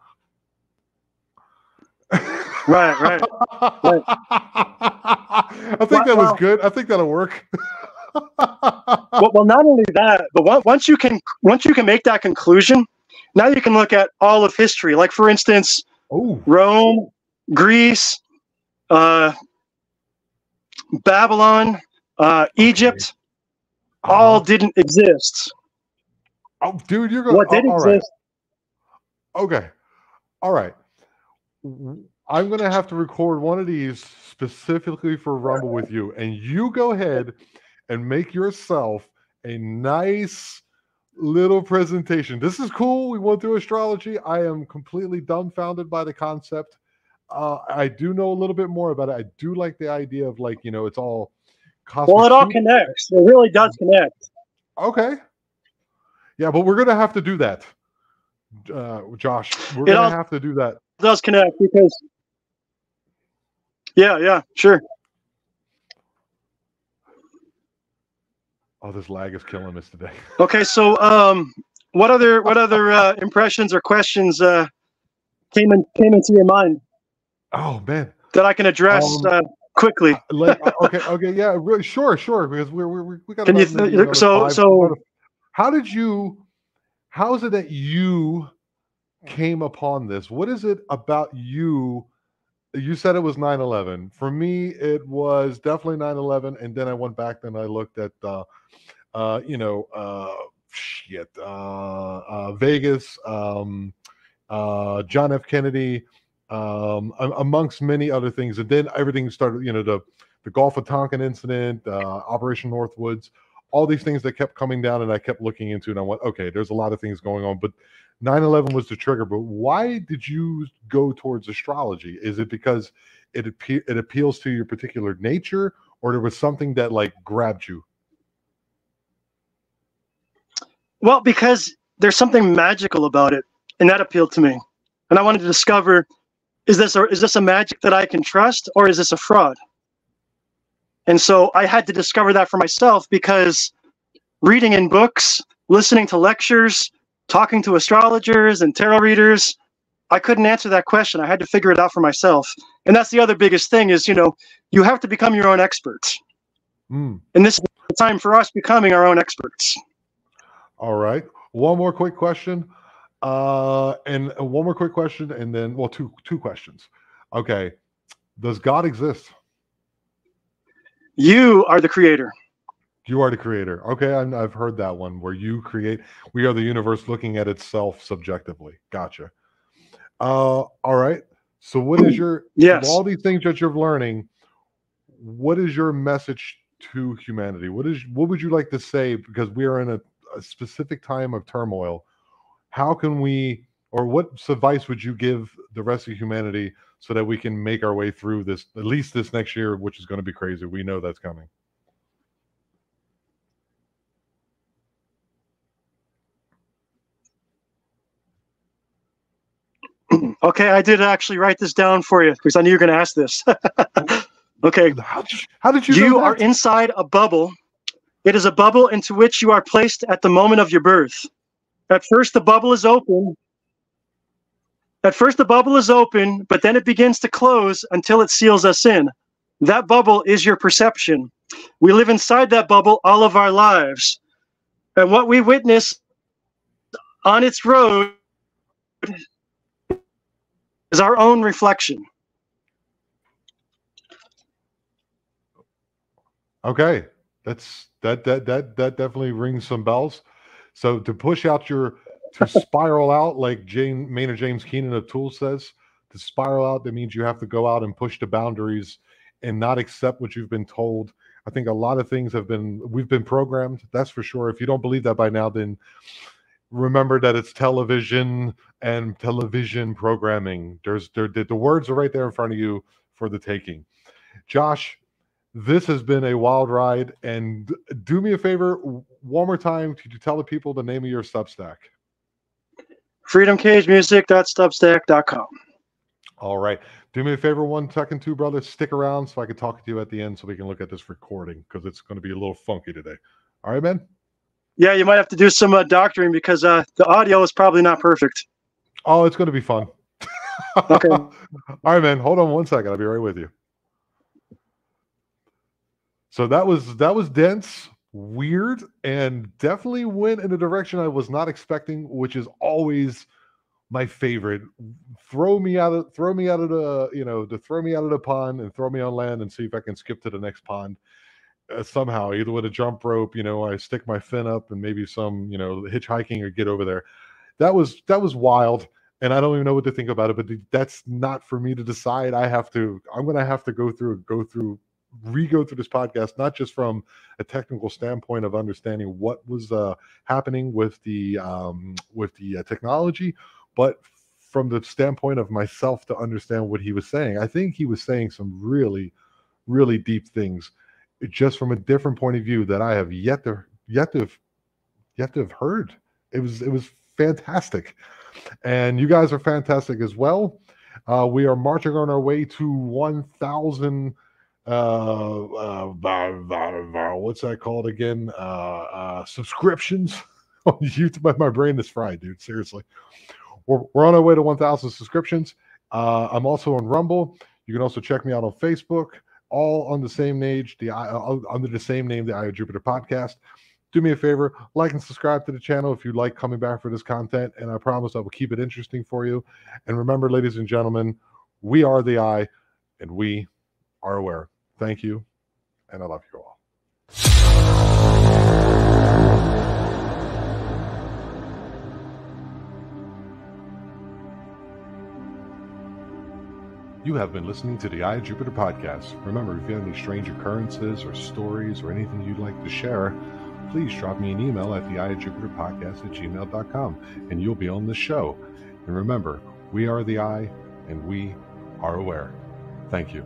Right. I think that was good. I think that'll work. well, not only that, but once you can make that conclusion, now you can look at all of history. Like, for instance, Rome, Greece, Babylon, Egypt, all didn't exist. Oh, dude, you're going. What did exist? Right. Okay, all right. I'm going to have to record one of these specifically for Rumble with you, and you go ahead and make yourself a nice little presentation. This is cool. We went through astrology. I am completely dumbfounded by the concept. I do know a little bit more about it. I do like the idea of, like, you know, it's all cosmic. Well, it all connects. It really does connect. Okay. Yeah, but we're going to have to do that, Josh. We're going to have to do that. It does connect because, yeah, sure. Oh, this lag is killing us today. Okay, so what other impressions or questions came into your mind? Oh man, that I can address quickly. Okay, yeah, really, sure, because we got. Can you? So how is it that you came upon this? What is it about you? You said it was 9/11. For me, it was definitely 9/11, and then I went back and I looked at Vegas, John F. Kennedy, amongst many other things, and then everything started. You know, the Gulf of Tonkin incident, Operation Northwoods, all these things that kept coming down, and I kept looking into, and I went, okay, there's a lot of things going on, but 9/11 was the trigger. But why did you go towards astrology? Is it because it appeals to your particular nature, or there was something that, like, grabbed you? Well, because there's something magical about it, and that appealed to me. And I wanted to discover, is this a magic that I can trust, or is this a fraud? And so I had to discover that for myself, because reading in books, listening to lectures, talking to astrologers and tarot readers, I couldn't answer that question. I had to figure it out for myself. And that's the other biggest thing is, you know, you have to become your own experts. And this is the time for us becoming our own experts. All right. One more quick question. And one more quick question, and then, well, two questions. Okay. Does God exist? You are the creator. You are the creator. Okay, I've heard that one, where you create. We are the universe looking at itself subjectively. Gotcha. All right. So what is your, yes, all these things that you're learning, what is your message to humanity? What would you like to say? Because we are in a specific time of turmoil. How can we, or what advice would you give the rest of humanity so that we can make our way through this, at least this next year, which is going to be crazy? We know that's coming. Okay, I did actually write this down for you because I knew you were going to ask this. Okay. How did you know You that? are inside a bubble. It is a bubble into which you are placed at the moment of your birth. At first, the bubble is open. At first, the bubble is open, but then it begins to close until it seals us in. That bubble is your perception. We live inside that bubble all of our lives. And what we witness on its road is our own reflection. Okay, that definitely rings some bells. So to spiral out, like Maynard James Keenan of Tool says, to spiral out, that means you have to go out and push the boundaries and not accept what you've been told. I think a lot of things we've been programmed, that's for sure. If you don't believe that by now, then remember that it's television and television programming. The words are right there in front of you for the taking. Josh, this has been a wild ride, and do me a favor, one more time, could you tell the people the name of your Substack? freedomcagemusic.substack.com. All right. Do me a favor, 1 second, two brothers, stick around so I can talk to you at the end so we can look at this recording, because it's going to be a little funky today. All right, man? Yeah, you might have to do some doctoring because the audio is probably not perfect. Oh, it's going to be fun. Okay. All right, man. Hold on 1 second. I'll be right with you. So that was dense, weird, and definitely went in a direction I was not expecting, which is always my favorite. Throw me out of the pond and throw me on land and see if I can skip to the next pond somehow, either with a jump rope, I stick my fin up and maybe some, hitchhiking or get over there. That was wild, and I don't even know what to think about it, but that's not for me to decide. I'm going to have to go through this podcast, not just from a technical standpoint of understanding what was happening with the technology, but from the standpoint of myself to understand what he was saying. I think he was saying some really, really deep things, just from a different point of view that I have yet to have heard. It was fantastic, and you guys are fantastic as well. We are marching on our way to 1,000. What's that called again? Subscriptions on YouTube. My brain is fried, dude. Seriously. We're on our way to 1,000 subscriptions. I'm also on Rumble. You can also check me out on Facebook, all on the same page, under the same name, the Eye of Jupiter podcast. Do me a favor, like and subscribe to the channel if you like coming back for this content, and I promise I will keep it interesting for you. And remember, ladies and gentlemen, we are the Eye, and we are aware. Thank you, and I love you all. You have been listening to the Eye of Jupiter podcast. Remember, if you have any strange occurrences or stories or anything you'd like to share, please drop me an email at theeyeofjupiterpodcast@gmail.com, and you'll be on the show. And remember, we are the Eye, and we are aware. Thank you.